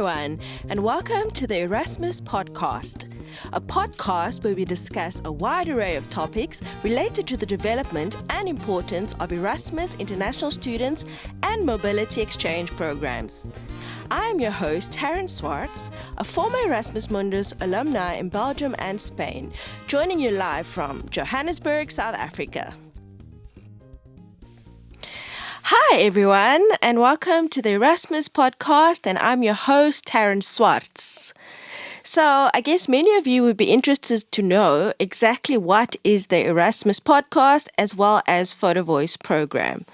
everyone, and welcome to the Erasmus podcast, a podcast where we discuss a wide array of topics related to the development and importance of Erasmus international students and mobility exchange programs. I am your host, Taryn Swartz, a former Erasmus Mundus alumni in Belgium and Spain, joining you live from Johannesburg, South Africa. Hi everyone, and welcome to the Erasmus podcast, and I'm your host, Taryn Swartz. So I guess many of you would be interested to know exactly what is the Erasmus podcast as well as Photo Voice program.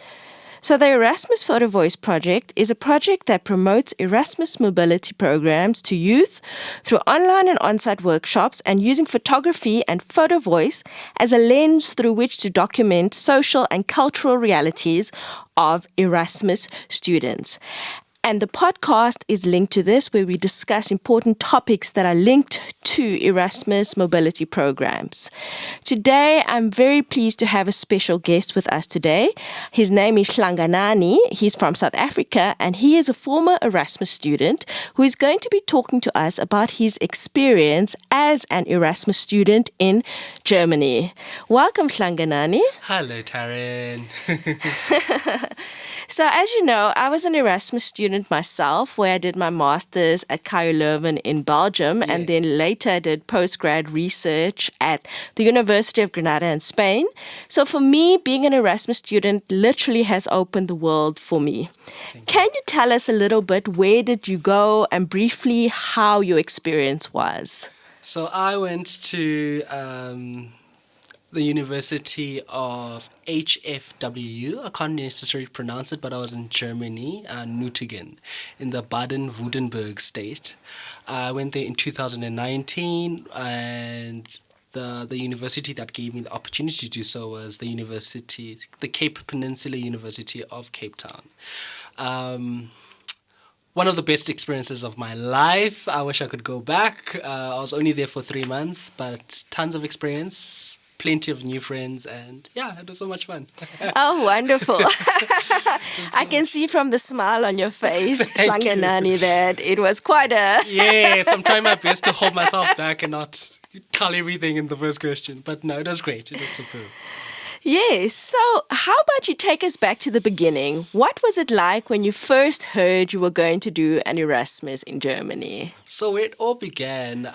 So the Erasmus Photo Voice project is a project that promotes Erasmus mobility programs to youth through online and on-site workshops and using photography and photo voice as a lens through which to document social and cultural realities of Erasmus students. And the podcast is linked to this, where we discuss important topics that are linked to Erasmus mobility programs. Today, I'm very pleased to have a special guest with us today. His name is Hlanganani. He's from South Africa, and he is a former Erasmus student who is going to be talking to us about his experience as an Erasmus student in Germany. Welcome, Hlanganani. Hello, Taryn. So as you know, I was an Erasmus student myself, where I did my master's at KU Leuven in Belgium, and then later I did postgrad research at the University of Granada in Spain. So for me, being an Erasmus student literally has opened the world for me. Can you tell us a little bit, where did you go, and briefly how your experience was? So I went to the University of HFWU. I can't necessarily pronounce it, but I was in Germany, Nüttingen, in the Baden-Württemberg state. I went there in 2019, and the university that gave me the opportunity to do so was the Cape Peninsula University of Cape Town. One of the best experiences of my life. I wish I could go back. I was only there for 3 months, but tons of experience. Plenty of new friends, and yeah, it was so much fun. Oh, wonderful. I can see from the smile on your face, Hlanganani, that it was quite a... Yes, I'm trying my best to hold myself back and not tell everything in the first question. But no, it was great. It was superb. Yes. So how about you take us back to the beginning? What was it like when you first heard you were going to do an Erasmus in Germany? So it all began...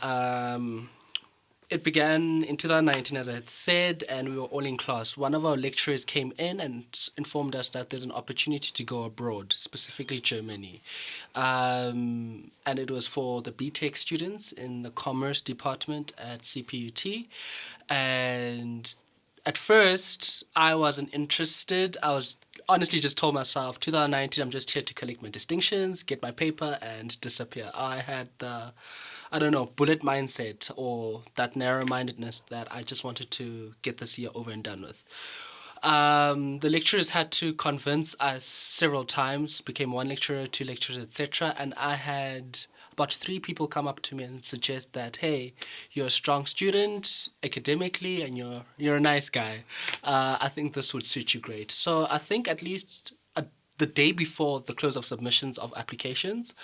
It began in 2019, as I had said, and we were all in class. One of our lecturers came in and informed us that there's an opportunity to go abroad, specifically Germany. And it was for the BTech students in the Commerce Department at CPUT. And at first, I wasn't interested. I was honestly just told myself, 2019, I'm just here to collect my distinctions, get my paper, and disappear. I had the... bullet mindset, or that narrow-mindedness that I just wanted to get this year over and done with. The lecturers had to convince us several times, became one lecturer, two lecturers, etc. And I had about 3 people come up to me and suggest that, hey, you're a strong student academically and you're a nice guy. I think this would suit you great. So I think at least the day before the close of submissions of applications,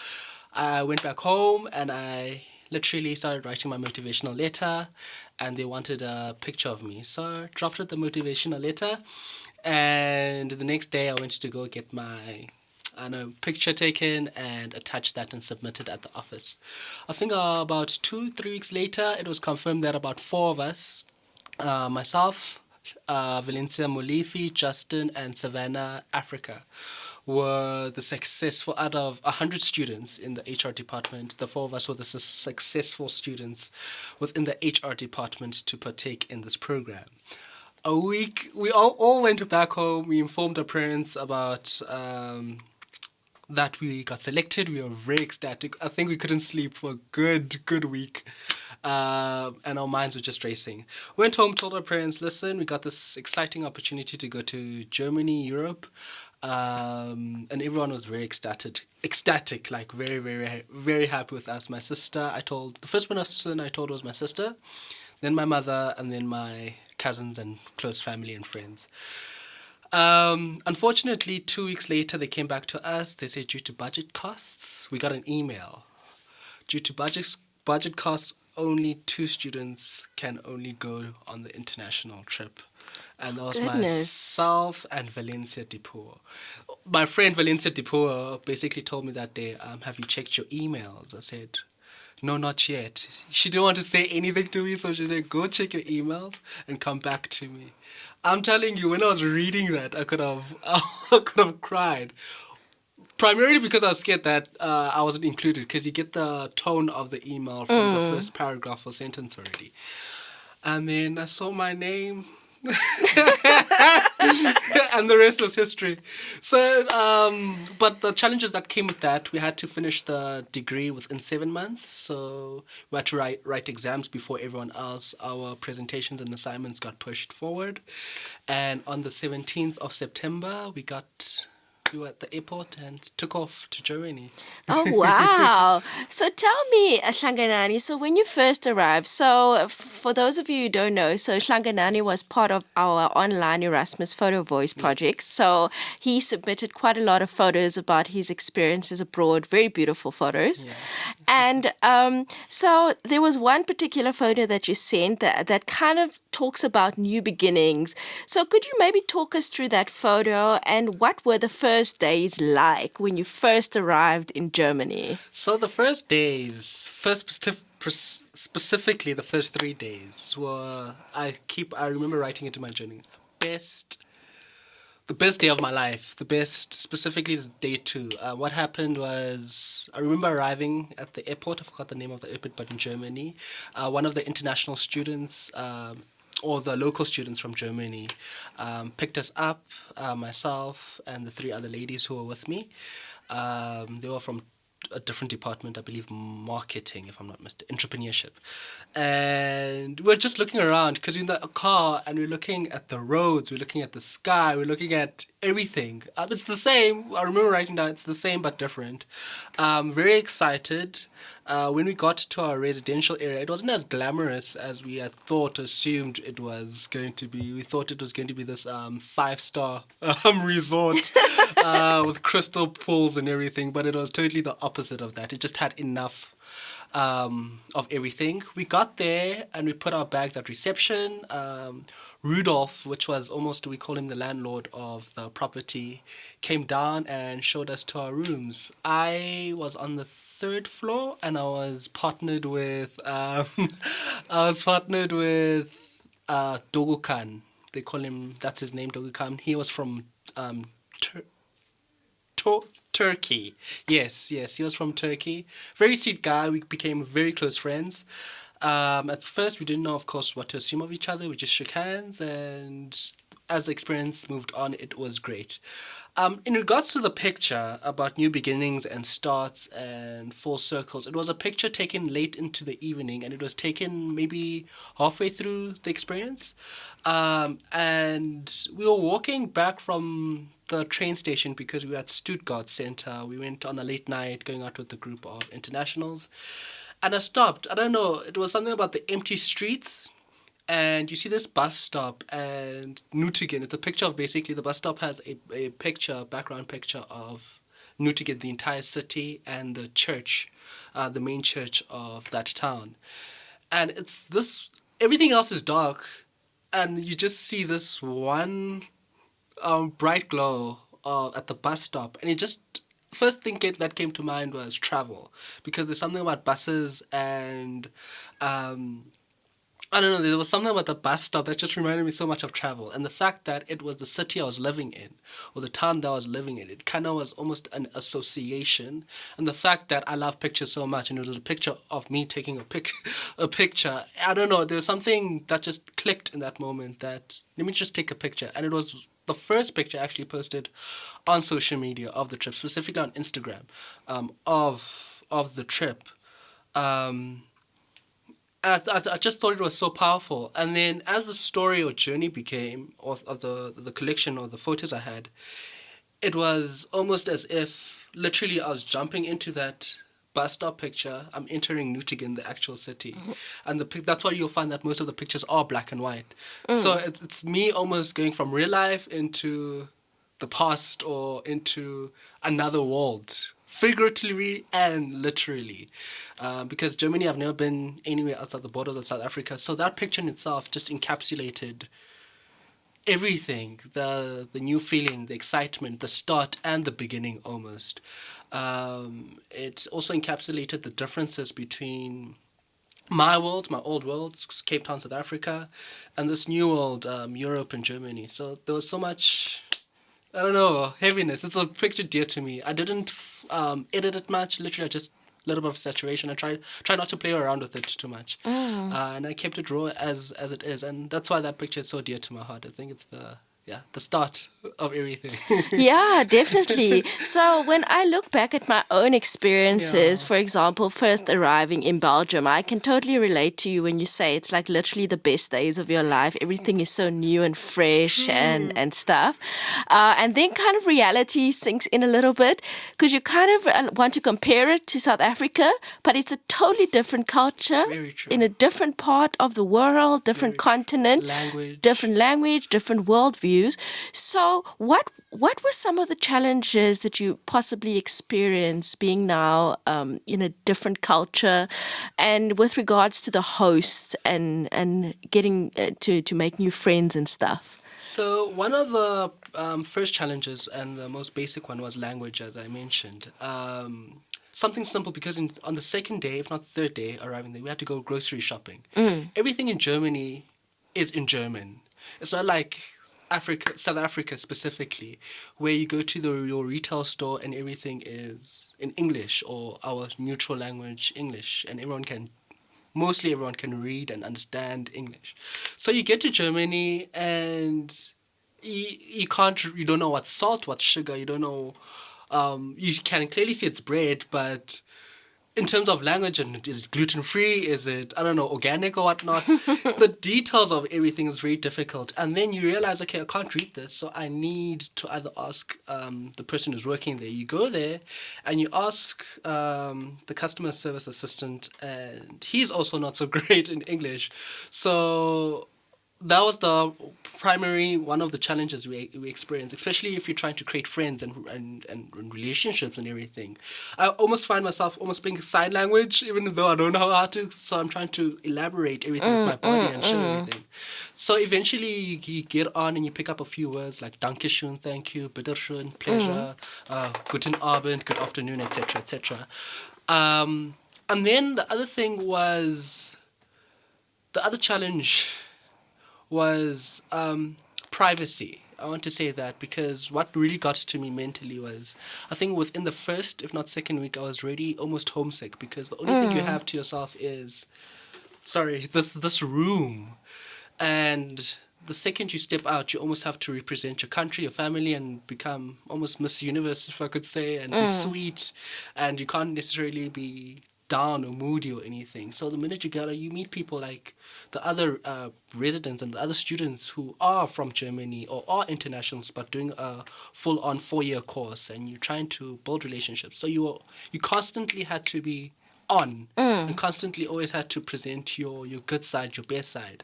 I went back home and I literally started writing my motivational letter, and they wanted a picture of me. So I drafted the motivational letter, and the next day I went to go get my picture taken and attach that and submit it at the office. I think about 2-3 weeks later, it was confirmed that about 4 of us, myself, Valencia Molifi, Justin, and Savannah Africa, were the successful, out of 100 students in the HR department, the 4 of us were the successful students within the HR department to partake in this program. We all went back home. We informed our parents about that we got selected. We were very ecstatic. I think we couldn't sleep for a good week. And our minds were just racing. Went home, told our parents, listen, we got this exciting opportunity to go to Germany, Europe. And everyone was very ecstatic, like very, very, very happy with us. My sister, the first person I told was my sister, then my mother, and then my cousins and close family and friends. Unfortunately, 2 weeks later, they came back to us. They said due to budget costs, we got an email due to budget costs, only 2 students can only go on the international trip. And that was Goodness. myself and Valencia Dipuo. My friend Valencia Dipuo basically told me that day, have you checked your emails? I said, no, not yet. She didn't want to say anything to me, so she said, go check your emails and come back to me. I'm telling you, when I was reading that, I could have cried. Primarily because I was scared that I wasn't included, because you get the tone of the email from the first paragraph or sentence already. And then I saw my name. And the rest was history. So, but the challenges that came with that, we had to finish the degree within 7 months. So we had to write exams before everyone else. Our presentations and assignments got pushed forward. And on the 17th of September, we were at the airport and took off to Germany. Oh, wow. So tell me, Hlanganani, so when you first arrived, for those of you who don't know, so Hlanganani was part of our online Erasmus photo voice project. So he submitted quite a lot of photos about his experiences abroad, very beautiful photos. Yeah. And so there was one particular photo that you sent that kind of talks about new beginnings. So could you maybe talk us through that photo and what were the first days like when you first arrived in Germany? So the first days, specifically the first 3 days were, I remember writing into my journal, the best day of my life, specifically this day 2. What happened was, I remember arriving at the airport, I forgot the name of the airport, but in Germany. One of the international students, or the local students from Germany, picked us up, myself and the 3 other ladies who were with me. They were from a different department, I believe marketing, if I'm not mistaken, entrepreneurship. And we're just looking around because we're in the car and we're looking at the roads, we're looking at the sky, we're looking at everything. It's the same. I remember writing down, it's the same but different. Very excited. When we got to our residential area, it wasn't as glamorous as we had assumed it was going to be. We thought it was going to be this 5-star resort with crystal pools and everything, but it was totally the opposite of that. It just had enough of everything. We got there and we put our bags at reception. Rudolph, which was almost, we call him the landlord of the property, came down and showed us to our rooms. I was on the 3rd floor and I was partnered with Dogukan. They call him, that's his name, Dogukan. He was from Turkey. Yes, he was from Turkey. Very sweet guy. We became very close friends. At first, we didn't know, of course, what to assume of each other. We just shook hands, and as the experience moved on, it was great. In regards to the picture about new beginnings and starts and full circles, it was a picture taken late into the evening, and it was taken maybe halfway through the experience. And we were walking back from the train station because we were at Stuttgart Center. We went on a late night going out with a group of internationals. And I stopped. I don't know. It was something about the empty streets. And you see this bus stop and Nuttigen. It's a picture of, basically, the bus stop has a background picture of Nuttigen, the entire city, and the church, the main church of that town. And it's this, everything else is dark. And you just see this one bright glow at the bus stop. And it just, first thing that came to mind was travel, because there's something about buses and I don't know, there was something about the bus stop that just reminded me so much of travel, and the fact that it was the city I was living in, or the town that I was living in, it kind of was almost an association, and the fact that I love pictures so much, and it was a picture of me taking a picture, I don't know, there was something that just clicked in that moment, that let me just take a picture, and it was the first picture I actually posted on social media of the trip, specifically on Instagram, of the trip. I just thought it was so powerful. And then as the story or journey became, of the collection of the photos I had, it was almost as if literally I was jumping into that bus stop picture. I'm entering Nuttigen, the actual city. And that's why you'll find that most of the pictures are black and white. So it's me almost going from real life into the past or into another world figuratively and literally. Because Germany, I've never been anywhere outside the borders of South Africa. So that picture in itself just encapsulated everything, the new feeling, the excitement, the start and the beginning almost. It also encapsulated the differences between my world, my old world, Cape Town, South Africa, and this new world, Europe and Germany. So there was so much, I don't know, heaviness. It's a picture dear to me. I didn't edit it much. Literally, I just a little bit of saturation. I tried not to play around with it too much, and I kept it raw as it is. And that's why that picture is so dear to my heart. I think it's the start of everything. Yeah, definitely. So when I look back at my own experiences, Yeah. for example, first arriving in Belgium, I can totally relate to you when you say it's like literally the best days of your life. Everything is so new and fresh and stuff. And then kind of reality sinks in a little bit because you kind of want to compare it to South Africa, but it's a totally different culture Very true. in a different part of the world, different continent, different language, different worldviews. So, what were some of the challenges that you possibly experienced being now in a different culture, and with regards to the host and getting to make new friends and stuff? So one of the first challenges and the most basic one was language, as I mentioned. Something simple because on the second day, if not third day, arriving there, we had to go grocery shopping. Everything in Germany is in German. It's not like South Africa specifically, where you go to your retail store and everything is in English or our neutral language, English, and mostly everyone can read and understand English. So you get to Germany and you don't know what's salt, what's sugar, you don't know, you can clearly see it's bread, but in terms of language, and is it gluten-free, is it, I don't know, organic or whatnot, the details of everything is very difficult. And then you realize, okay, I can't read this, so I need to either ask the person who's working there. You go there and you ask the customer service assistant, and he's also not so great in English. So that was the primary one of the challenges we experience, especially if you're trying to create friends and relationships and everything. I almost find myself almost speaking sign language, even though I don't know how to. So I'm trying to elaborate everything with my body and show everything. So eventually you get on and you pick up a few words like Dankeschön, thank you, Bitteschön, pleasure, Guten Abend, good afternoon, etc., etc. And then the other challenge was privacy. I want to say that because what really got to me mentally was, I think within the first, if not second week, I was already almost homesick because the only thing you have to yourself is, this room. And the second you step out, you almost have to represent your country, your family, and become almost Miss Universe, if I could say, and be sweet. And you can't necessarily be down or moody or anything. So the minute you get out, you meet people like the other residents and the other students who are from Germany or are internationals but doing a full-on 4-year course, and you're trying to build relationships. So you constantly had to be on and constantly always had to present your good side, your best side.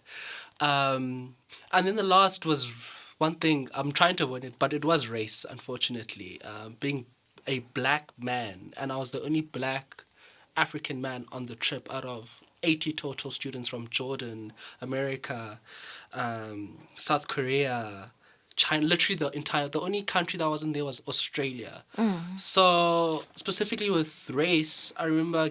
And then the last was one thing, I'm trying to avoid it, but it was race, unfortunately. Being a black man, and I was the only black African man on the trip out of 80 total students from Jordan, America, South Korea, China, literally the only country that wasn't there was Australia. So specifically with race, I remember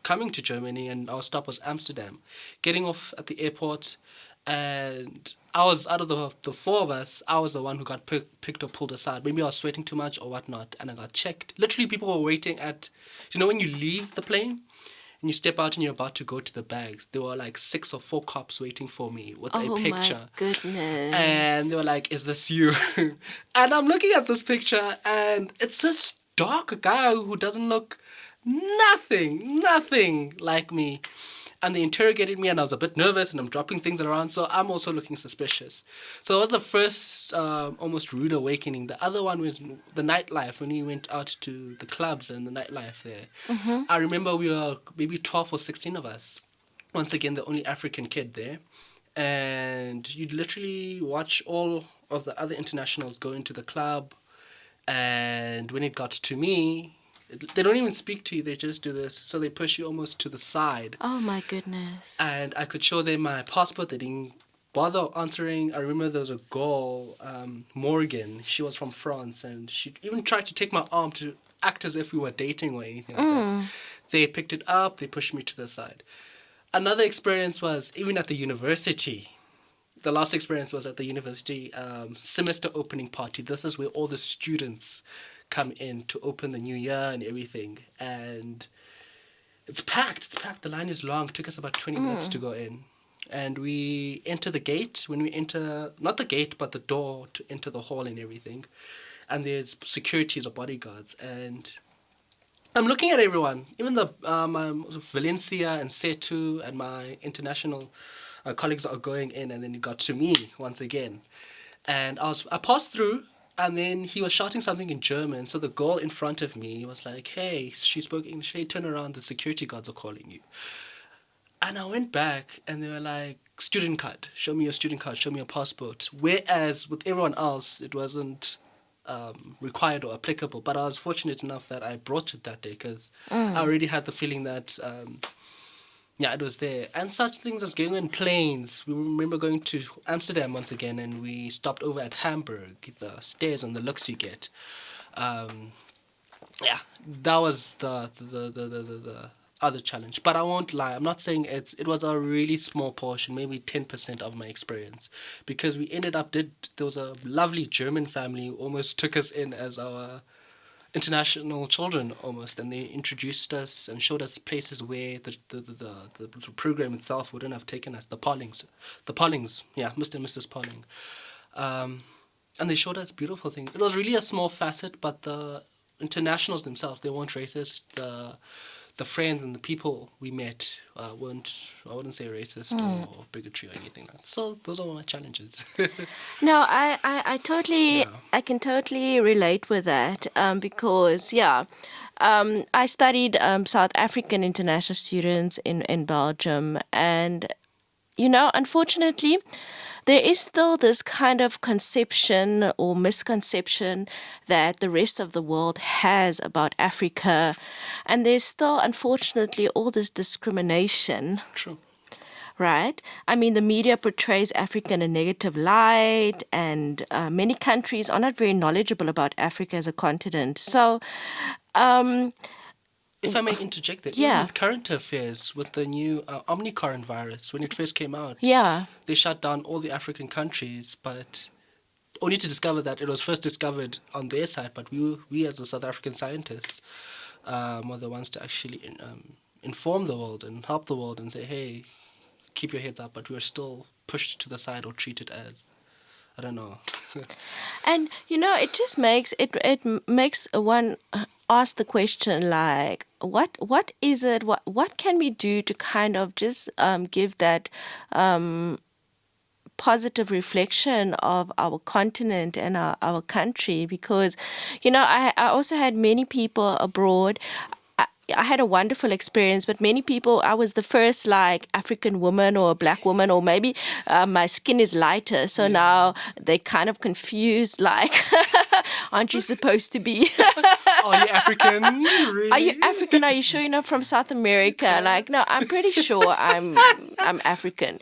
coming to Germany, and our stop was Amsterdam, getting off at the airport, and I was, out of the four of us, I was the one who got picked or pulled aside. Maybe I was sweating too much or whatnot, and I got checked. Literally, people were waiting when you leave the plane and you step out and you're about to go to the bags, there were like 6 or 4 cops waiting for me with a picture. Oh my goodness. And they were like, is this you? And I'm looking at this picture, and it's this dark guy who doesn't look nothing like me. And they interrogated me, and I was a bit nervous, and I'm dropping things around, so I'm also looking suspicious. So that was the first almost rude awakening. The other one was the nightlife, when we went out to the clubs and the nightlife there. I remember we were maybe 12 or 16 of us. Once again, the only African kid there. And you'd literally watch all of the other internationals go into the club, And when it got to me, they don't even speak to you. They just do this. So they push you almost to the side. Oh my goodness. And I could show them my passport. They didn't bother answering. I remember there was a girl, Morgan. She was from France, and she even tried to take my arm to act as if we were dating or anything like that. They picked it up. They pushed me to the side. Another experience was even at the university. The last experience was at the university semester opening party. This is where all the students come in to open the new year and everything. And it's packed. The line is long. It took us about 20 minutes to go in. And we enter the gate. When we enter, not the gate, but the door to enter the hall and everything. And there's securities or bodyguards. And I'm looking at everyone. Even the Valencia and Setu and my international colleagues are going in. And then it got to me once again. And I passed through. And then he was shouting something in German. So the girl in front of me was like, hey, she spoke English. Hey, turn around. The security guards are calling you. And I went back and they were like, student card. Show me your student card. Show me your passport. Whereas with everyone else, it wasn't required or applicable. But I was fortunate enough that I brought it that day because I already had the feeling that, it was there. And such things as going on planes. We remember going to Amsterdam once again and we stopped over at Hamburg, the stairs and the looks you get. That was the other challenge. But I won't lie, I'm not saying it was a really small portion, maybe 10% of my experience. Because we ended up, there was a lovely German family who almost took us in as our international children almost, and they introduced us and showed us places where the program itself wouldn't have taken us. The Pollings, Mr. and Mrs. Polling. And they showed us beautiful things. It was really a small facet, but the internationals themselves, they weren't racist. The friends and the people we met weren't, I wouldn't say racist or bigotry or anything like that. So those are my challenges. No, I can totally relate with that because, I studied South African international students in Belgium. And, unfortunately, there is still this kind of conception or misconception that the rest of the world has about Africa. And there's still, unfortunately, all this discrimination. True. Right? I mean, the media portrays Africa in a negative light, and many countries are not very knowledgeable about Africa as a continent. So, if I may interject there, even with current affairs, with the new Omicron virus, when it first came out, they shut down all the African countries, but only to discover that it was first discovered on their side, but we as the South African scientists were the ones to actually inform the world and help the world and say, hey, keep your heads up, but we were still pushed to the side or treated as, I don't know. And, it just makes one ask the question like, what is it, what can we do to kind of just give that positive reflection of our continent and our country? Because, I also had many people abroad. I had a wonderful experience, but many people, I was the first like African woman or a black woman, or maybe my skin is lighter. So now they kind of confused, like, aren't you supposed to be? Are you African? Really? Are you African? Are you sure you're not from South America? Like, no, I'm pretty sure I'm African.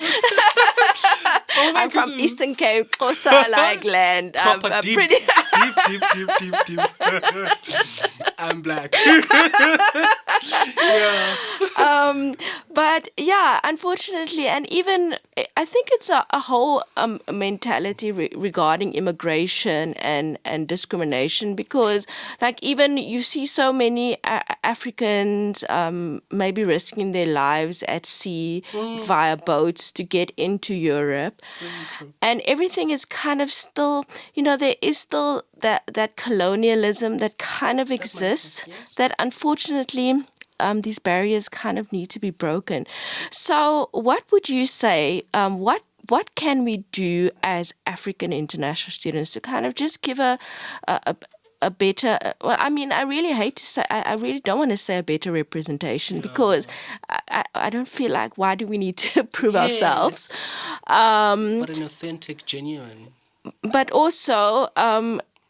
I'm from Eastern Cape, Xhosa like land. I'm deep, pretty deep. I'm black. But unfortunately, and even I think it's a whole mentality regarding immigration and discrimination, because like even you see so many Africans maybe risking their lives at sea via boats to get into Europe. And everything is kind of still, there is still that colonialism that kind of exists, that unfortunately these barriers kind of need to be broken. So what would you say, what can we do as African international students to kind of just give a better, well, I mean, I really hate to say, I really don't want to say a better representation, because I don't feel like, why do we need to prove ourselves? But an authentic, genuine. But also,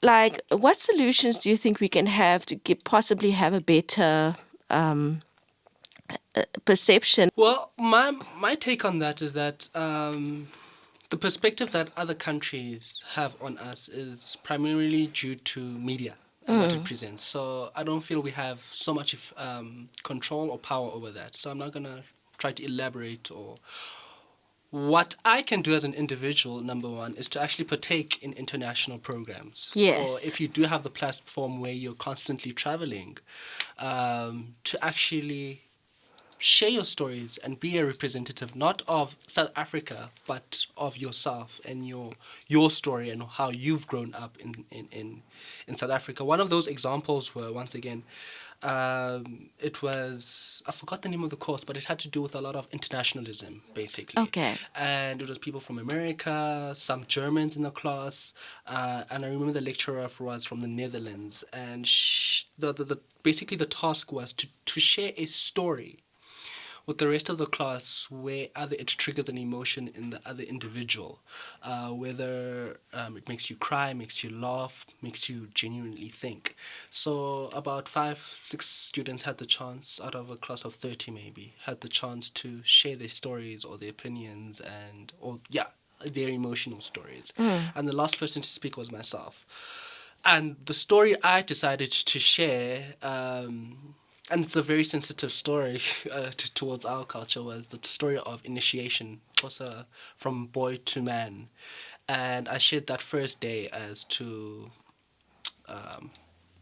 like, what solutions do you think we can have to possibly have a better perception? Well, my take on that is that the perspective that other countries have on us is primarily due to media and what it presents. So I don't feel we have so much control or power over that. So I'm not gonna try to elaborate or what I can do as an individual, number one, is to actually partake in international programs. Or Yes. if you do have the platform where you're constantly traveling, to actually share your stories and be a representative not of South Africa but of yourself and your story and how you've grown up in South Africa. One of those examples were, once again, it was, I forgot the name of the course, but it had to do with a lot of internationalism, basically. Okay. And it was people from America, some Germans in the class, and I remember the lecturer was from the Netherlands, and basically the task was to share a story with the rest of the class where either it triggers an emotion in the other individual, whether it makes you cry, makes you laugh, makes you genuinely think. So about 5-6 students had the chance, out of a class of 30 maybe, had the chance to share their stories or their opinions their emotional stories. And the last person to speak was myself. And the story I decided to share, and it's a very sensitive story towards our culture, was the story of initiation, also from boy to man. And I shared that first day as to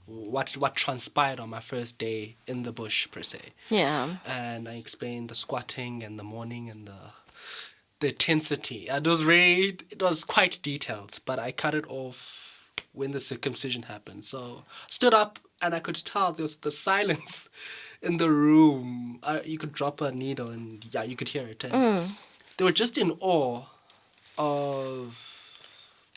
what transpired on my first day in the bush, per se. Yeah. And I explained the squatting and the mourning and the intensity. It was quite detailed, but I cut it off when the circumcision happened. So stood up and I could tell there was the silence in the room. You could drop a needle and you could hear it. And they were just in awe of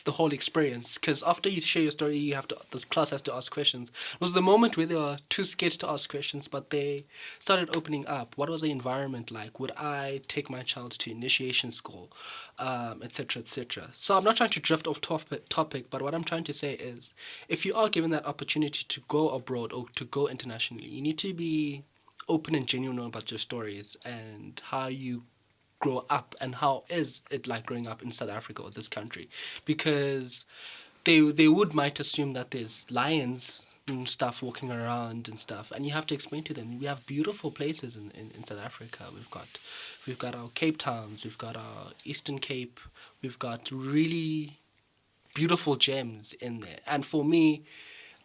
the whole experience, because after you share your story, this class has to ask questions. It was the moment where they were too scared to ask questions, but they started opening up. What was the environment like? Would I take my child to initiation school, etc., etc. So I'm not trying to drift off topic, but what I'm trying to say is, if you are given that opportunity to go abroad or to go internationally, you need to be open and genuine about your stories and how you grow up and how is it like growing up in South Africa or this country, because they might assume that there's lions and stuff walking around and stuff, and you have to explain to them we have beautiful places in South Africa. We've got our Cape Towns, we've got our Eastern Cape, we've got really beautiful gems in there. And for me,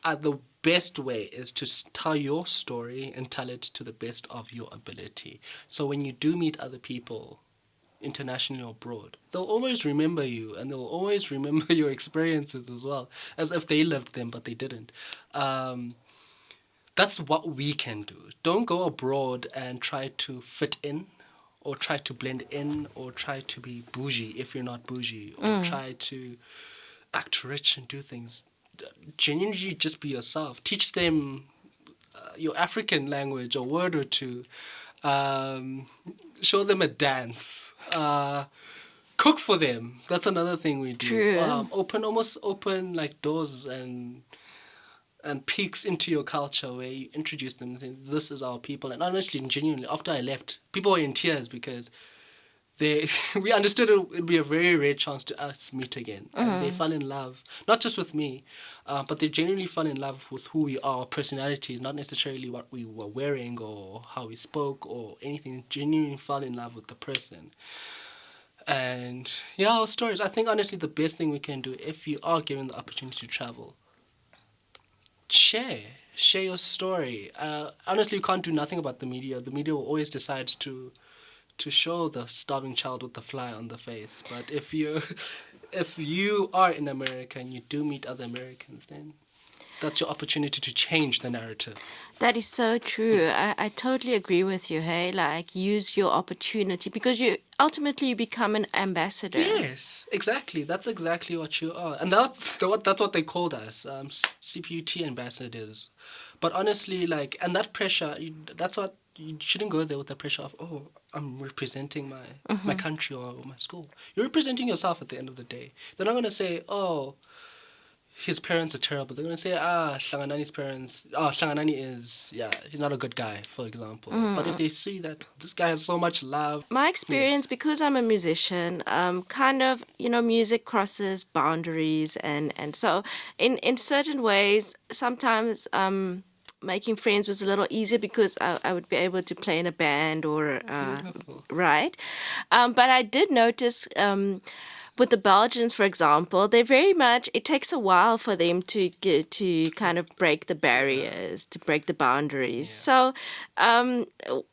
the best way is to tell your story and tell it to the best of your ability. So when you do meet other people internationally or abroad, they'll always remember you and they'll always remember your experiences as well, as if they lived them but they didn't. That's what we can do. Don't go abroad and try to fit in or try to blend in or try to be bougie if you're not bougie, or try to act rich and do things. Genuinely just be yourself. Teach them your African language, a word or two. Show them a dance. Cook for them. That's another thing we do. True. Almost open like doors and peeks into your culture, where you introduce them and think, this is our people. And honestly and genuinely, after I left, people were in tears because we understood it would be a very rare chance to us meet again. And they fell in love, not just with me, but they genuinely fell in love with who we are, personalities, not necessarily what we were wearing or how we spoke or anything. Genuinely fell in love with the person. And our stories. I think honestly the best thing we can do, if you are given the opportunity to travel, share your story. Honestly, you can't do nothing about the media. The media will always decide to show the starving child with the fly on the face. But if you are in America and you do meet other Americans, then that's your opportunity to change the narrative. That is so true. I totally agree with you, hey? Like, use your opportunity, because you ultimately become an ambassador. Yes, exactly. That's exactly what you are. And that's what they called us, CPUT ambassadors. But honestly, like, and that pressure, that's what, you shouldn't go there with the pressure of, oh, I'm representing my country or my school. You're representing yourself at the end of the day. They're not going to say, oh, his parents are terrible. They're gonna say, Hlanganani's parents, Hlanganani is, he's not a good guy, for example. But if they see that this guy has so much love, My experience, because I'm a musician, kind of, music crosses boundaries, and so in certain ways, sometimes making friends was a little easier because I would be able to play in a band or right. But I did notice. With the Belgians, for example, they're very much. It takes a while for them to get to kind of break the barriers, to break the boundaries. So,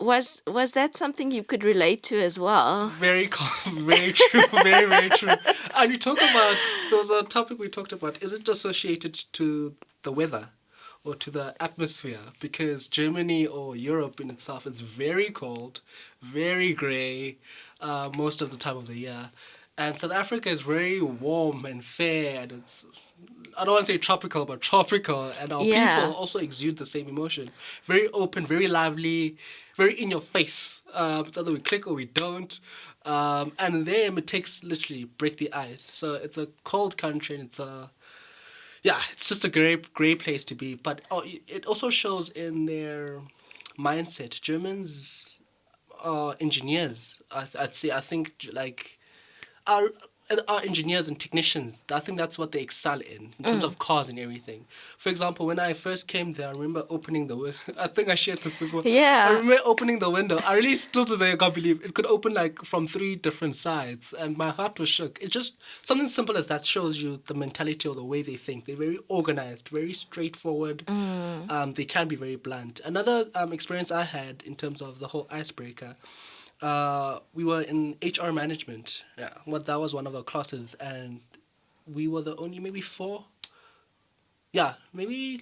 was that something you could relate to as well? very, very true, very, very true. And we talk about, there was a topic we talked about, is it associated to the weather or to the atmosphere? Because Germany or Europe in itself is very cold, very grey most of the time of the year. And South Africa is very warm and fair, and it's, I don't want to say tropical, but tropical. And our people also exude the same emotion. Very open, very lively, very in your face. It's either we click or we don't. And them, it takes literally break the ice. So it's a cold country, and it's just a great place to be. But it also shows in their mindset. Germans are engineers. I'd say, I think, like, our engineers and technicians, I think that's what they excel in terms of cars and everything. For example, when I first came there, I remember opening the window. I think I shared this before. Yeah. I remember opening the window. I really still today can't believe it could open like from 3 different sides, and my heart was shook. It's just something simple as that shows you the mentality or the way they think. They're very organized, very straightforward. They can be very blunt. Another experience I had in terms of the whole icebreaker, we were in HR management. That was one of our classes, and we were the only maybe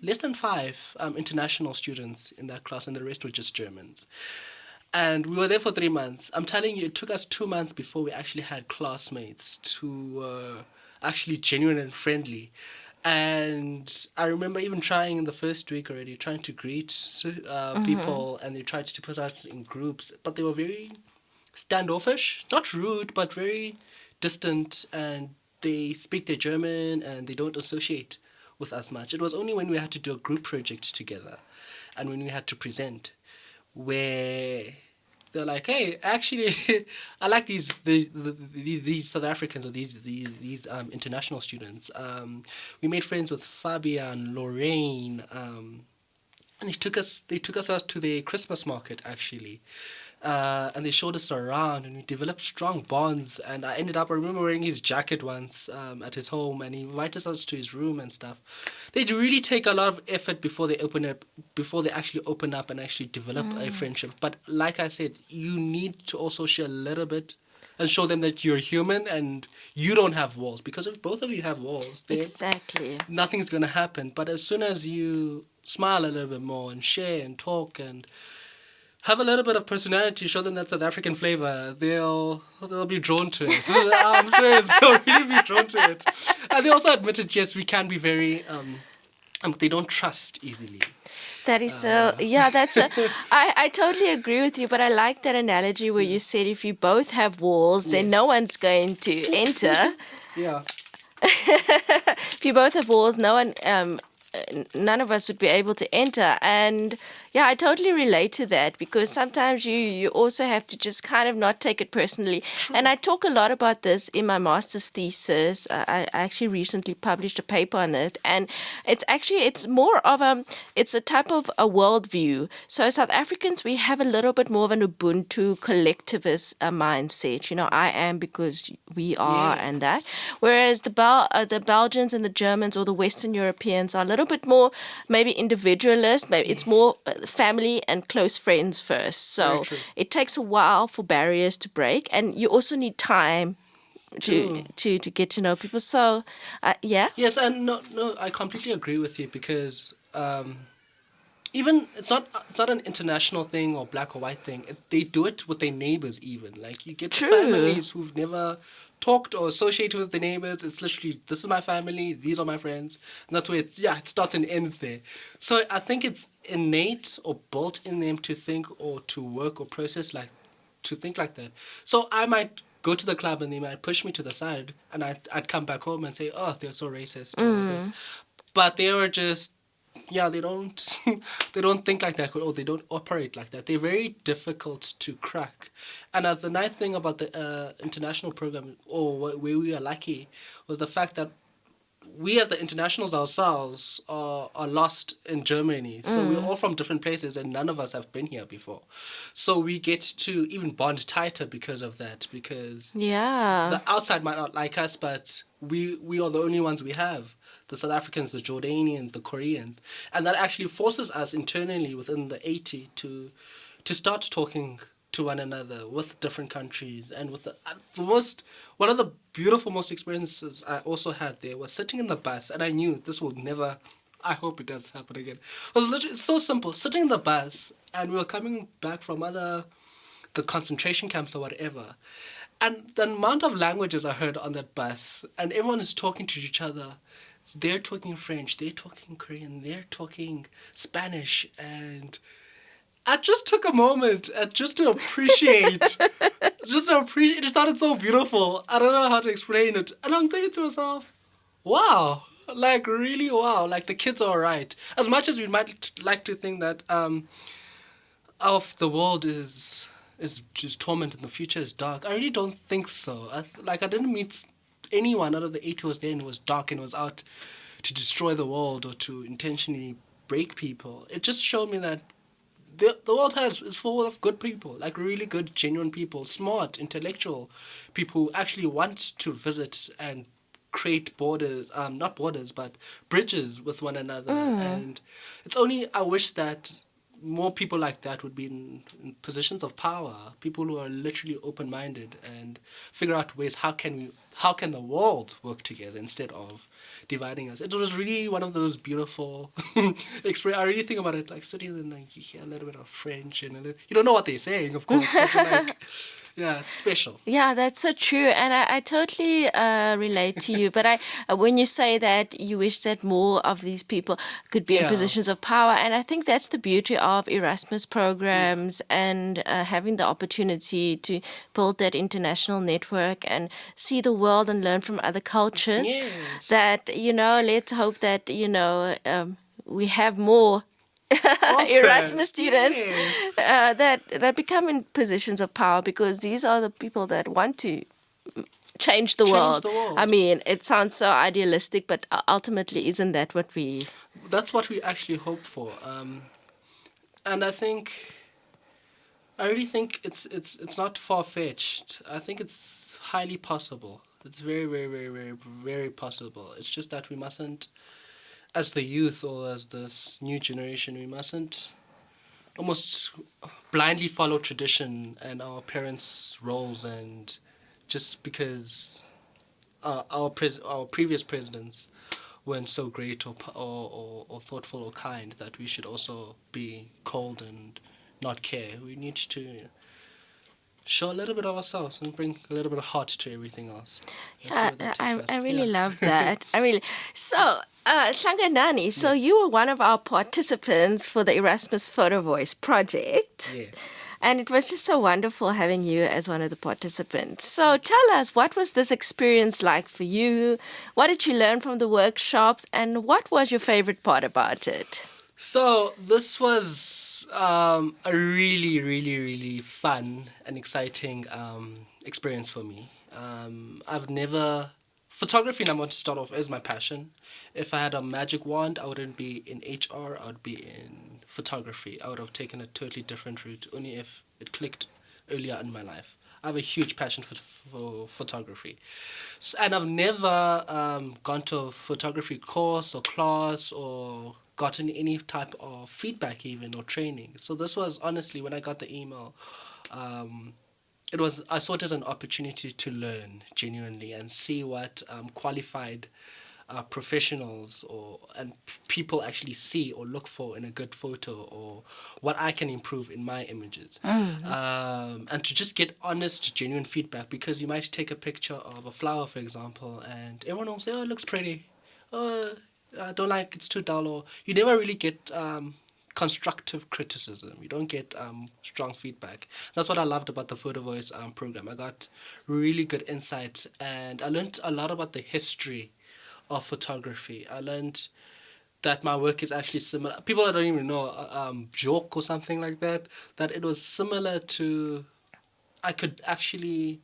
less than 5 international students in that class, and the rest were just Germans. And we were there for 3 months. I'm telling you, it took us 2 months before we actually had classmates to actually genuine and friendly. And I remember even trying in the first week already, trying to greet people, and they tried to put us in groups, but they were very standoffish, not rude, but very distant, and they speak their German and they don't associate with us much. It was only when we had to do a group project together and when we had to present where they're like, hey, actually, I like these South Africans or these international students. We made friends with Fabian, Lorraine, and they took us out to the Christmas market actually. And they showed us around, and we developed strong bonds. And I remember wearing his jacket once at his home, and he invited us to his room and stuff. They really take a lot of effort before they actually open up and actually develop a friendship. But like I said, you need to also share a little bit and show them that you're human and you don't have walls. Because if both of you have walls, then nothing's going to happen. But as soon as you smile a little bit more and share and talk and have a little bit of personality, show them that South African flavor, they'll be drawn to it. I'm serious, they'll really be drawn to it. And they also admitted, yes, we can be very, they don't trust easily. That is I totally agree with you, but I like that analogy where you said if you both have walls, then no one's going to enter. Yeah. If you both have walls, none of us would be able to enter. And yeah, I totally relate to that, because sometimes you also have to just kind of not take it personally. True. And I talk a lot about this in my master's thesis. I actually recently published a paper on it, and it's more of it's a type of a worldview. So South Africans, we have a little bit more of an Ubuntu collectivist mindset. I am because we are, and that. Whereas the Belgians and the Germans or the Western Europeans are a little bit more maybe individualist. Maybe it's more family and close friends first. So it takes a while for barriers to break, and you also need time to get to know people. So yes, and no, I completely agree with you, because even it's not an international thing or black or white thing. They do it with their neighbors even. Like, you get families who've never talked or associated with the neighbors. It's literally, this is my family, these are my friends, and that's where it starts and ends there. So I think it's innate or built in them to think or to work or process to think like that. So I might go to the club and they might push me to the side, and I'd come back home and say, oh, they're so racist or this. But they were just, yeah, they don't they don't think like that, or they don't operate like that. They're very difficult to crack. And the nice thing about the international program, or where we are lucky, was the fact that we as the internationals ourselves are lost in Germany. So we're all from different places and none of us have been here before. So we get to even bond tighter because of that, because Yeah. the outside might not like us, but we are the only ones we have. The South Africans, the Jordanians, the Koreans. And that actually forces us internally within the 80 to start talking to one another with different countries. And with one of the beautiful most experiences I also had there was sitting in the bus, and I knew this will never, I hope it does happen again. It was literally, it's so simple, sitting in the bus, and we were coming back from the concentration camps or whatever. And the amount of languages I heard on that bus, and everyone is talking to each other. They're talking French, they're talking Korean, they're talking Spanish, and I just took a moment just to appreciate, it started so beautiful. I don't know how to explain it. And I'm thinking to myself, wow, like really wow, like the kids are alright. As much as we might like to think that of the world is just torment and the future is dark, I really don't think so. I didn't meet anyone out of the 8 who was there and was dark and was out to destroy the world or to intentionally break people. It just showed me that the world is full of good people, like really good, genuine people, smart, intellectual people who actually want to visit and create borders, not borders, but bridges with one another. And it's only, I wish that more people like that would be in positions of power, people who are literally open-minded and figure out ways how can the world work together instead of dividing us. It was really one of those beautiful experience. I really think about it like sitting there and like you hear a little bit of French and you don't know what they're saying, of course, but you're like, yeah, it's special. Yeah, that's so true, and I totally relate to you. But when you say that you wish that more of these people could be in Yeah. positions of power, and I think that's the beauty of Erasmus programs and having the opportunity to build that international network and see the world and learn from other cultures. Yes. That let's hope that we have more Erasmus students Yes. that become in positions of power, because these are the people that want to change the world. the world. I mean, it sounds so idealistic, but ultimately, isn't that what we? That's what we actually hope for. And I really think it's not far-fetched. I think it's highly possible. It's very, very, very, very, very possible. It's just that we mustn't, as the youth or as this new generation, we mustn't almost blindly follow tradition and our parents' roles, and just because our previous presidents weren't so great or thoughtful or kind, that we should also be cold and not care. We need to show a little bit of ourselves and bring a little bit of heart to everything else. Yeah, That's where that I takes us. really Yeah. love that. I really so. Hlanganani, so you were one of our participants for the Erasmus Photo Voice project. Yes. And it was just so wonderful having you as one of the participants. So tell us, what was this experience like for you? What did you learn from the workshops? And what was your favorite part about it? So this was a really, really, really fun and exciting experience for me. Photography, and I want to start off, is my passion. If I had a magic wand, I wouldn't be in HR, I would be in photography. I would have taken a totally different route, only if it clicked earlier in my life. I have a huge passion for photography. And I've never gone to a photography course or class or gotten any type of feedback even or training. So this was, honestly, when I got the email, I saw it as an opportunity to learn genuinely and see what qualified professionals and people actually see or look for in a good photo, or what I can improve in my images. And to just get honest, genuine feedback, because you might take a picture of a flower, for example, and everyone will say, oh, it looks pretty. Oh, I don't like, it's too dull, or you never really get constructive criticism. You don't get strong feedback. That's what I loved about the Photo Voice program. I got really good insight, and I learned a lot about the history of photography. I learned that my work is actually similar. People that don't even know, joke or something like that, that it was similar to, I could actually,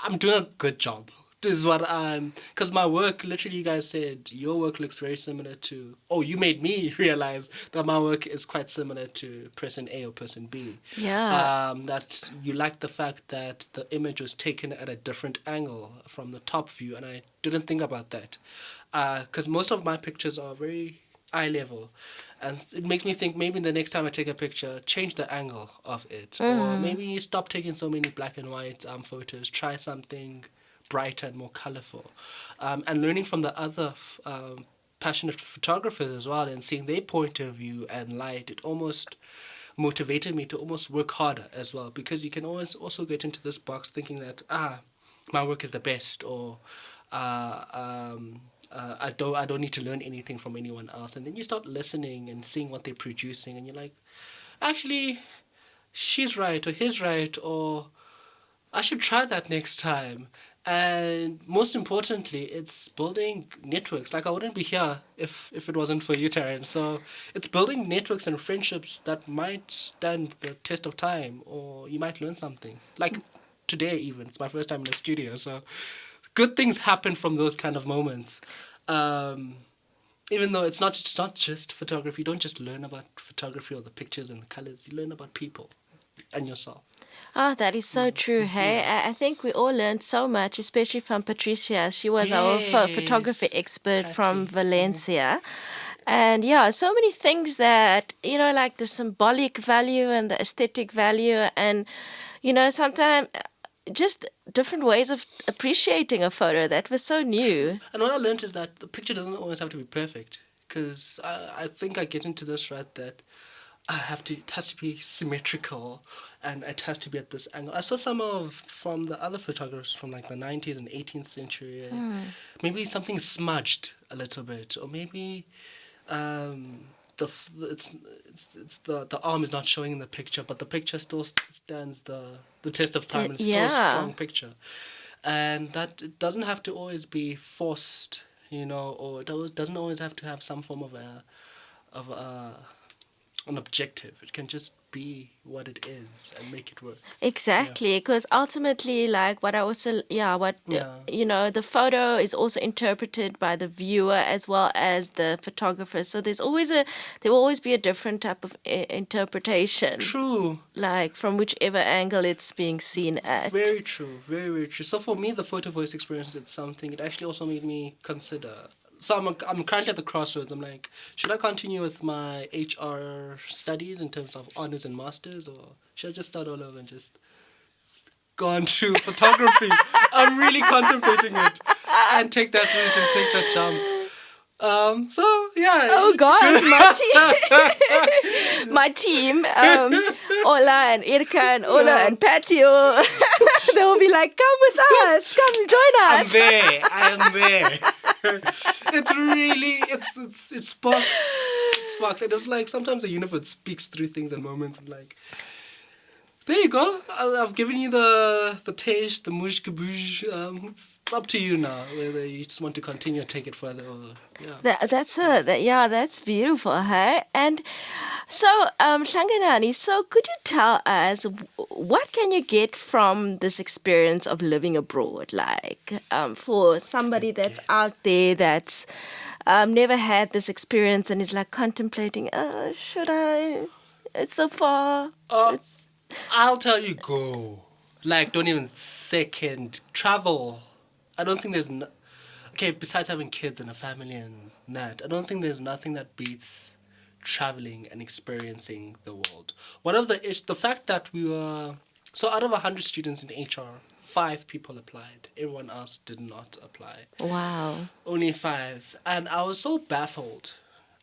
I'm doing a good job. This is what I'm, because my work, literally you guys said, your work looks very similar to, oh, you made me realize that my work is quite similar to person A or person B. Yeah. That you like the fact that the image was taken at a different angle from the top view, and I didn't think about that. Because most of my pictures are very eye level, and it makes me think maybe the next time I take a picture, change the angle of it, or maybe stop taking so many black and white photos, try something brighter and more colorful, and learning from the other passionate photographers as well, and seeing their point of view and light, it almost motivated me to almost work harder as well, because you can always also get into this box thinking that my work is the best, or I don't need to learn anything from anyone else, and then you start listening and seeing what they're producing, and you're like, actually, she's right or he's right, or I should try that next time. And most importantly, it's building networks. Like, I wouldn't be here if it wasn't for you, Taryn. So it's building networks and friendships that might stand the test of time, or you might learn something. Like today, even. It's my first time in the studio. So good things happen from those kind of moments. Even though it's not just photography. You don't just learn about photography or the pictures and the colors. You learn about people and yourself. Oh, that is so true. Hey, I think we all learned so much, especially from Patricia. She was our photography expert from Patty. Valencia. And yeah, so many things that, like the symbolic value and the aesthetic value, and, sometimes just different ways of appreciating a photo. That was so new. And what I learned is that the picture doesn't always have to be perfect. Because I think I get into this, right, that it has to be symmetrical, and it has to be at this angle. I saw from the other photographers from like the 90s and 18th century, maybe something smudged a little bit, or maybe the arm is not showing in the picture, but the picture still stands the test of time, and it's still a Yeah. strong picture. And that it doesn't have to always be forced, or it doesn't always have to have some form of an objective. It can just be what it is and make it work. Exactly, because ultimately, like what I also, the photo is also interpreted by the viewer as well as the photographer. So there will always be a different type of interpretation. True. Like from whichever angle it's being seen at. Very true. Very, very true. So for me, the photo voice experience is something. It actually also made me consider. So I'm currently at the crossroads. I'm like, should I continue with my HR studies in terms of honors and masters, or should I just start all over and just go on to photography? I'm really contemplating it, and take that route and take that jump. So yeah. Oh gosh, my team, Ola and Irka and Ola and Patio, they will be like, come with us, come join us. I am there. It's really, it sparks. And it was like, sometimes the universe speaks through things and moments, and like, there you go. I've given you the taste, the mush kaboosh. It's up to you now whether you just want to continue or take it further. Or, yeah. That's beautiful, hey? And so, Hlanganani, so could you tell us what can you get from this experience of living abroad? Like, for somebody that's out there that's never had this experience and is like contemplating, should I? It's so far. I'll tell you, go. Like, don't even second. Travel. I don't think there's... Okay, besides having kids and a family and that, I don't think there's nothing that beats traveling and experiencing the world. The fact that we were... So out of 100 students in HR, 5 people applied. Everyone else did not apply. Wow. Only 5. And I was so baffled.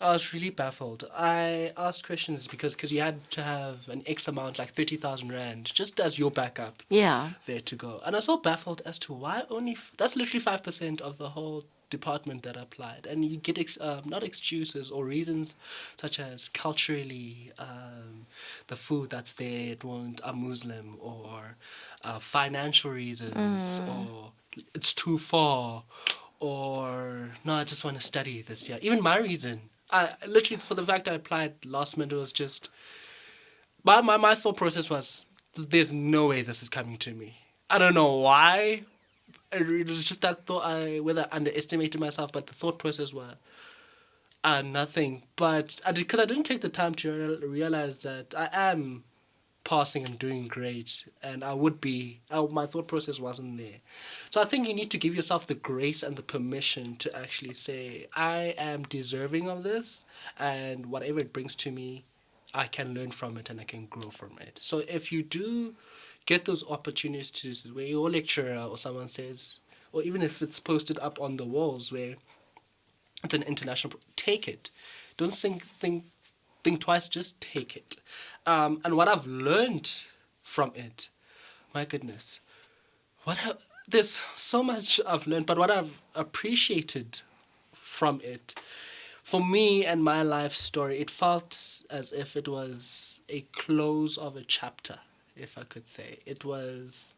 I was really baffled. I asked questions because you had to have an X amount, like 30,000 Rand, just as your backup Yeah. there to go. And I was so baffled as to why only... That's literally 5% of the whole department that I applied, and you get not excuses or reasons such as culturally, the food that's there it won't a Muslim, or financial reasons, or it's too far, or no, I just want to study this year. Even my reason, I literally, for the fact I applied last minute, was just my thought process was, there's no way this is coming to me. I don't know why. It was just that thought. Whether I underestimated myself, but the thought process was nothing. But because I didn't take the time to realize that I am passing and doing great, and I would be. My thought process wasn't there. So I think you need to give yourself the grace and the permission to actually say, I am deserving of this, and whatever it brings to me, I can learn from it and I can grow from it. So if you do get those opportunities where your lecturer or someone says, or even if it's posted up on the walls where it's an international, take it. Don't think twice, just take it. And what I've learned from it, my goodness, there's so much I've learned, but what I've appreciated from it, for me and my life story, it felt as if it was a close of a chapter, if I could say. It was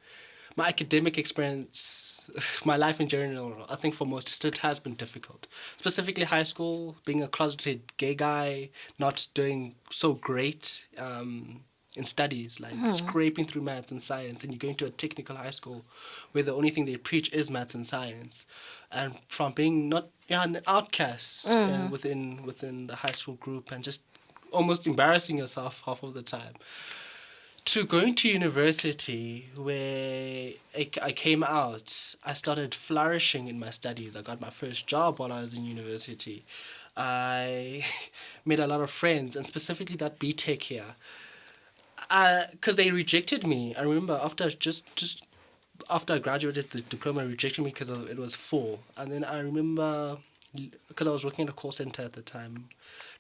my academic experience, my life in general. I think for most, it has been difficult. Specifically high school, being a closeted gay guy, not doing so great in studies, like scraping through maths and science, and you're going to a technical high school where the only thing they preach is maths and science. And from being an outcast within the high school group, and just almost embarrassing yourself half of the time, to going to university where I came out, I started flourishing in my studies. I got my first job while I was in university. I made a lot of friends, and specifically that BTech here, because they rejected me. I remember after after I graduated, the diploma rejected me because it was full. And then I remember, because I was working at a call center at the time,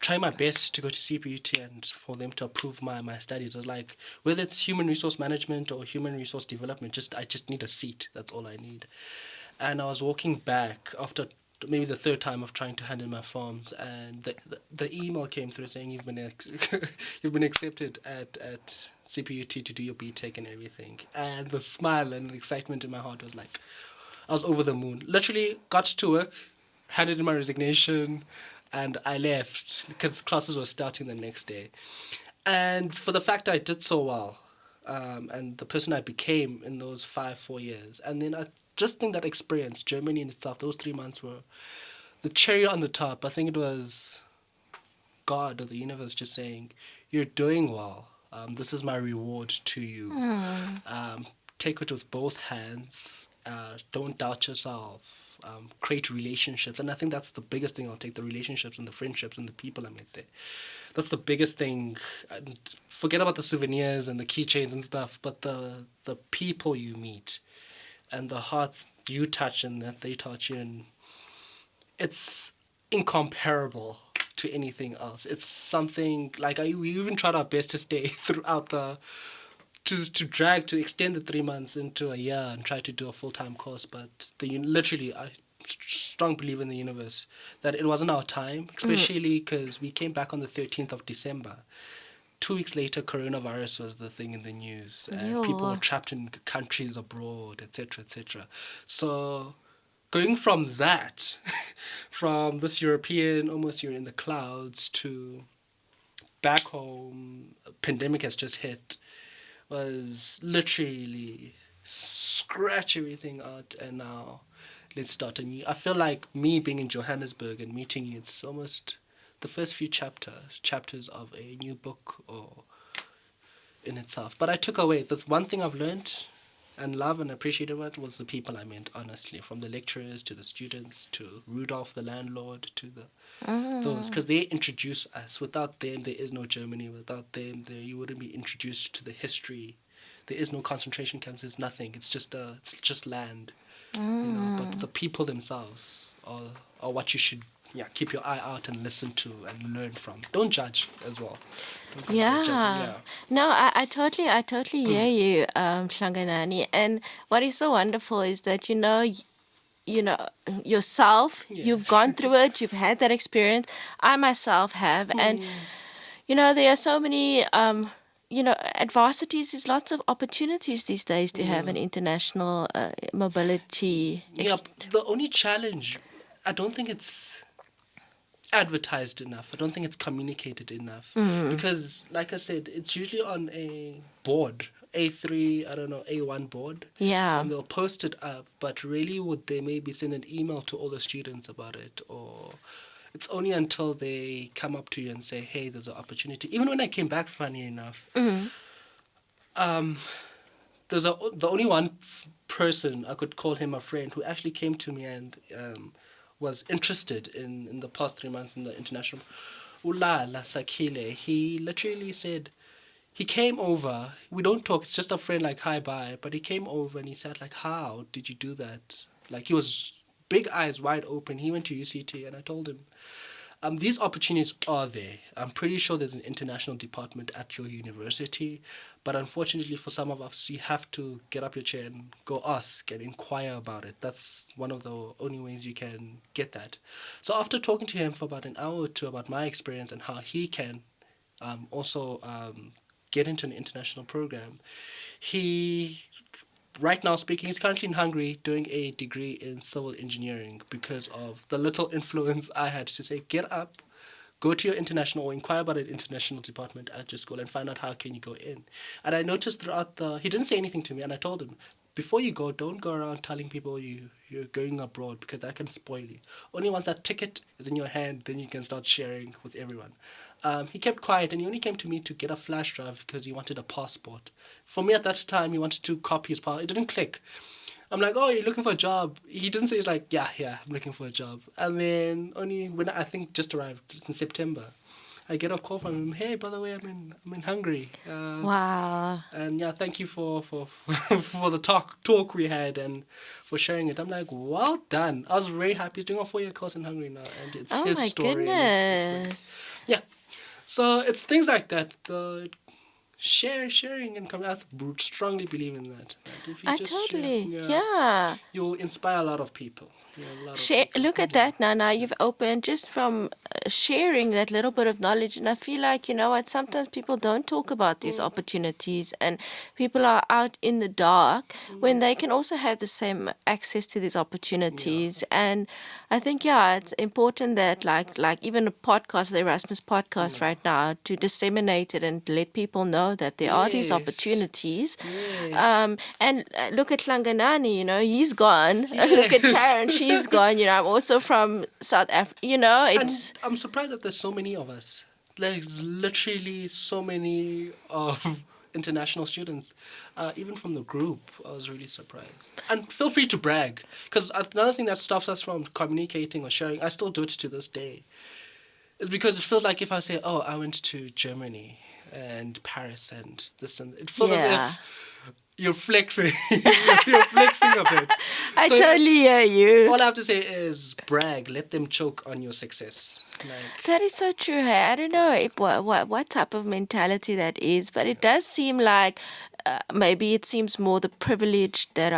trying my best to go to CPUT and for them to approve my studies. I was like, whether it's human resource management or human resource development, I just need a seat. That's all I need. And I was walking back after maybe the third time of trying to hand in my forms, and the email came through saying you've been accepted at CPUT to do your BTech and everything. And the smile and the excitement in my heart was like, I was over the moon. Literally got to work, handed in my resignation, and I left because classes were starting the next day. And for the fact I did so well, and the person I became in those 4 years, and then I just think that experience, Germany in itself, those 3 months were the cherry on the top. I think it was God or the universe just saying, you're doing well. This is my reward to you. Take it with both hands. Don't doubt yourself. Create relationships. And I think that's the biggest thing I'll take, the relationships and the friendships and the people I met there. That's the biggest thing. And forget about the souvenirs and the keychains and stuff, but the people you meet and the hearts you touch and that they touch you, and it's incomparable to anything else. It's something like we even tried our best to stay throughout to extend the 3 months into a year and try to do a full-time course, but literally I strong believer in the universe that it wasn't our time, especially because we came back on the 13th of December. 2 weeks later, coronavirus was the thing in the news, and people were trapped in countries abroad, etc., etc. So going from that, from this European, almost you're in the clouds, to back home, a pandemic has just hit, was literally scratch everything out, and now let's start anew. I feel like me being in Johannesburg and meeting you, it's almost the first few chapters of a new book or in itself. But I took away, the one thing I've learned and love and appreciate about it was the people I met, honestly, from the lecturers to the students to Rudolph the landlord to those, because they introduce us. Without them, there is no Germany. Without them, you wouldn't be introduced to the history. There is no concentration camps. There's nothing. It's just land. But the people themselves are what you should keep your eye out and listen to and learn from. Don't judge as well. No, I totally hear you, Hlanganani. And what is so wonderful is that, yourself. Yes. You've gone through it. You've had that experience. I myself have, and there are so many. Adversities. There's lots of opportunities these days to have an international mobility. Yeah, the only challenge, I don't think it's advertised enough. I don't think it's communicated enough. Because, like I said, it's usually on a board, A3, I don't know, A1 board. Yeah. And they'll post it up, but really would they maybe send an email to all the students about it? Or it's only until they come up to you and say, hey, there's an opportunity. Even when I came back, funny enough, the only one person, I could call him a friend, who actually came to me and was interested in the past 3 months in the international. Ulala Sakile, he literally said, he came over, we don't talk, it's just a friend, like, hi, bye, but he came over and he said, like, how did you do that? Like, he was big eyes wide open. He went to UCT, and I told him, these opportunities are there. I'm pretty sure there's an international department at your university, but unfortunately for some of us, you have to get up your chair and go ask and inquire about it. That's one of the only ways you can get that. So after talking to him for about an hour or two about my experience and how he can also get into an international program, he, right now speaking, he's currently in Hungary doing a degree in civil engineering because of the little influence I had to say, get up, go to your international or inquire about an international department at your school and find out how can you go in. And I noticed throughout he didn't say anything to me, and I told him, before you go, don't go around telling people you're going abroad, because that can spoil you. Only once that ticket is in your hand, then you can start sharing with everyone. He kept quiet, and he only came to me to get a flash drive because he wanted a passport. For me at that time, he wanted to copy his passport. It didn't click. I'm like, oh, you're looking for a job? He didn't say, he's like, yeah, I'm looking for a job. And then only when I think just arrived in September, I get a call from him. Hey, by the way, I'm in Hungary. Wow. And yeah, thank you for for the talk we had and for sharing it. I'm like, well done. I was very happy. He's doing a 4-year course in Hungary now, and it's his story. Goodness. Yeah. So it's things like that. The sharing and coming. I strongly believe in that. If you Totally, share, yeah. you'll inspire a lot of people. Look at that, Nana. You've opened just from sharing that little bit of knowledge. And I feel like, sometimes people don't talk about these opportunities, and people are out in the dark when they can also have the same access to these opportunities. And I think, it's important that like even a podcast, the Erasmus podcast right now, to disseminate it and let people know that there are these opportunities. Yes. And look at Hlanganani, he's gone. Look at Taryn, she's gone. I'm also from South Africa. It's. And I'm surprised that there's so many of us. There's literally so many of international students, even from the group. I was really surprised. And feel free to brag, because another thing that stops us from communicating or sharing, I still do it to this day, is because it feels like if I say, oh, I went to Germany and Paris and this, and it feels as if you're flexing. You're flexing a bit. I totally hear you. All I have to say is brag. Let them choke on your success. That is so true. Hey, I don't know what type of mentality that is, but it does seem like maybe it seems more the privileged that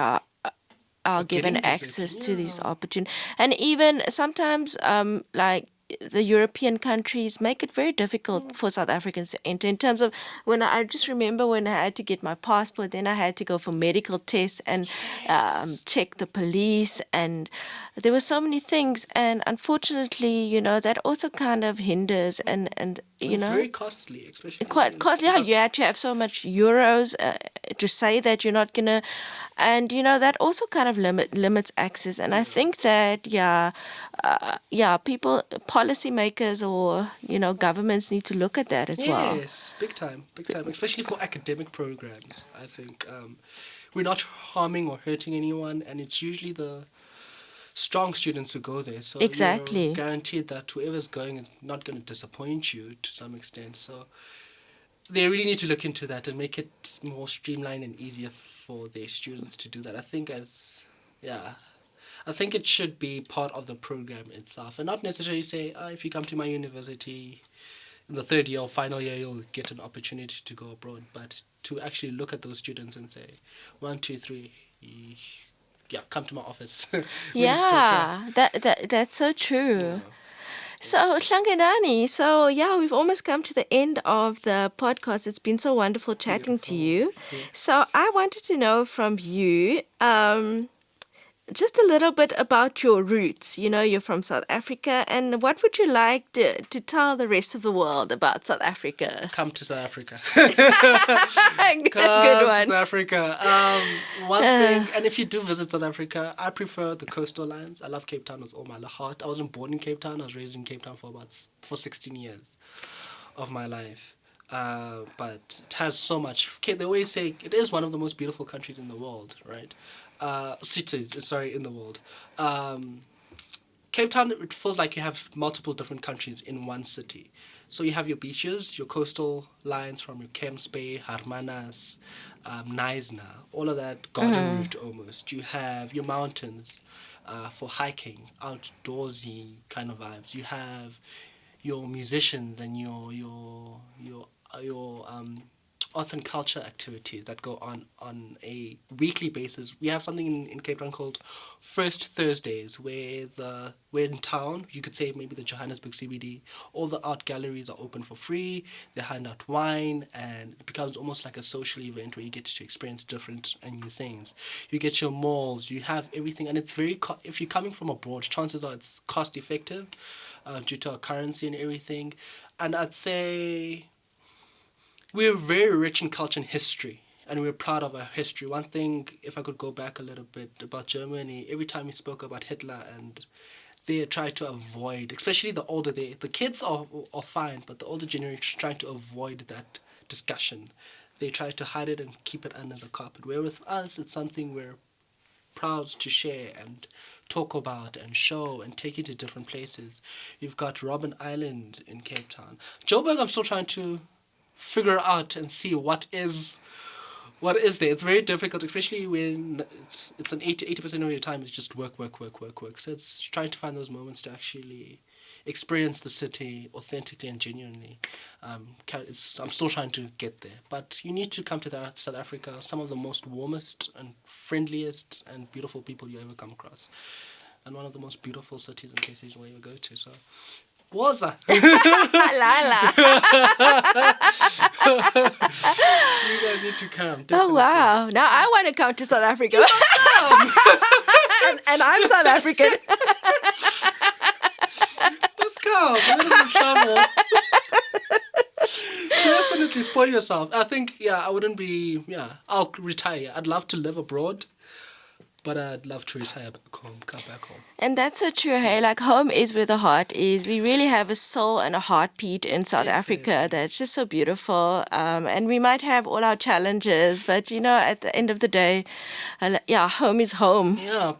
are given access to these opportunities, and even sometimes like the European countries make it very difficult for South Africans to enter. In terms of I just remember when I had to get my passport, then I had to go for medical tests and check the police, and there were so many things. And unfortunately, that also kind of hinders and it's very costly, especially quite costly. Yeah, you had to have so much euros to say that you're not gonna, and that also kind of limits access. And I think that people, policymakers or governments need to look at that as well. Yes, big time, especially for academic programs. I think we're not harming or hurting anyone, and it's usually the strong students who go there. So exactly, you're guaranteed that whoever's going is not going to disappoint you to some extent. So they really need to look into that and make it more streamlined and easier for their students to do that. I think I think it should be part of the program itself, and not necessarily say, if you come to my university in the third year or final year, you'll get an opportunity to go abroad, but to actually look at those students and say, 1, 2, 3, yeah, come to my office. We need to talk, That's so true. yeah. So, Hlanganani, we've almost come to the end of the podcast. It's been so wonderful chatting to you. Beautiful. So, I wanted to know from you just a little bit about your roots. You know, you're from South Africa, and what would you like to tell the rest of the world about South Africa? Come to South Africa. Good Come to one. South Africa. One thing, and if you do visit South Africa, I prefer the coastal lines. I love Cape Town with all my heart. I wasn't born in Cape Town. I was raised in Cape Town for 16 years of my life. But it has so much. Okay, they always say it is one of the most beautiful countries in the world, right? In the world. Cape Town, it feels like you have multiple different countries in one city. So you have your beaches, your coastal lines from your Camps Bay, Hermanas, Knysna, all of that garden route almost. You have your mountains for hiking, outdoorsy kind of vibes. You have your musicians and your arts and culture activities that go on a weekly basis. We have something in Cape Town called First Thursdays, where we're in town, you could say maybe the Johannesburg CBD, all the art galleries are open for free, they hand out wine, and it becomes almost like a social event where you get to experience different and new things. You get your malls, you have everything, and it's very, if you're coming from abroad, chances are it's cost effective due to our currency and everything. And I'd say we're very rich in culture and history, and we're proud of our history. One thing, if I could go back a little bit about Germany, every time we spoke about Hitler, and they try to avoid, especially the kids are fine, but the older generation trying to avoid that discussion. They try to hide it and keep it under the carpet. Where with us, it's something we're proud to share and talk about and show and take you to different places. You've got Robben Island in Cape Town. Joburg, I'm still trying to figure out and see what is there. It's very difficult, especially when it's an 80% of your time is just work. So it's trying to find those moments to actually experience the city authentically and genuinely. I'm still trying to get there, but you need to come to South Africa. Some of the most warmest and friendliest and beautiful people you ever come across, and one of the most beautiful cities and places you'll ever go to. So Waza. Lala. You guys need to come. Oh, Definitely. wow. Now I want to come to South Africa. and I'm South African. Let's come. A little bit of travel. Definitely spoil yourself. I think, I'll retire. I'd love to live abroad, but I'd love to retire back home, come back home. And that's so true, hey? Like, home is where the heart is. We really have a soul and a heartbeat in South Africa that's just so beautiful. And we might have all our challenges, but, at the end of the day, home is home. Yeah,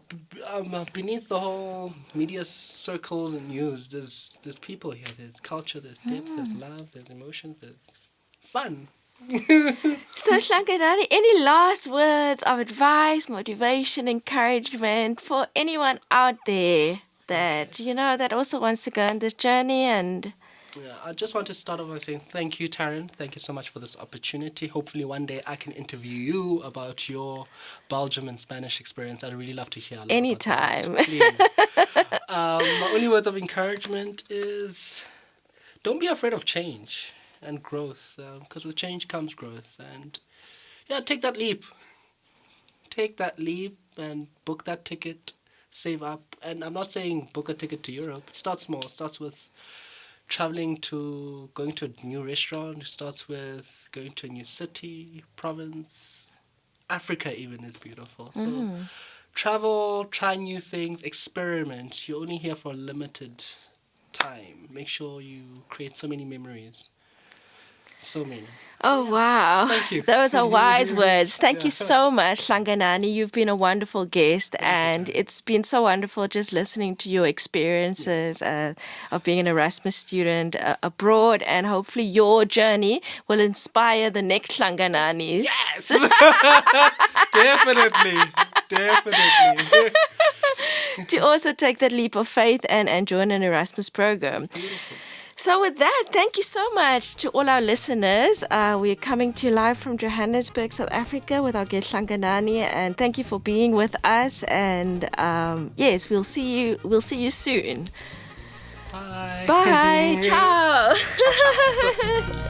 beneath the whole media circles and news, there's people here. There's culture, there's depth, there's love, there's emotions, there's fun. So, Hlanganani, any last words of advice, motivation, encouragement for anyone out there that, that also wants to go on this journey? And yeah, I just want to start off by saying thank you, Taryn. Thank you so much for this opportunity. Hopefully one day I can interview you about your Belgium and Spanish experience. I'd really love to hear a lot anytime. About that. Please. My only words of encouragement is don't be afraid of change and growth, because with change comes growth. And take that leap. Take that leap and book that ticket, save up. And I'm not saying book a ticket to Europe. It starts small. It starts with going to a new restaurant. It starts with going to a new city, province. Africa even is beautiful. So travel, try new things, experiment. You're only here for a limited time. Make sure you create so many memories. So many. Oh, wow. Thank you. Those are wise words. Thank you so much, Hlanganani. You've been a wonderful guest, and it's been so wonderful just listening to your experiences of being an Erasmus student abroad, and hopefully your journey will inspire the next Hlanganani. Yes! Definitely. To also take that leap of faith and join an Erasmus program. Beautiful. So with that, thank you so much to all our listeners. We're coming to you live from Johannesburg, South Africa with our guest Hlanganani, and thank you for being with us. And yes, we'll see you soon. Bye. Bye. Ciao. Ciao, ciao.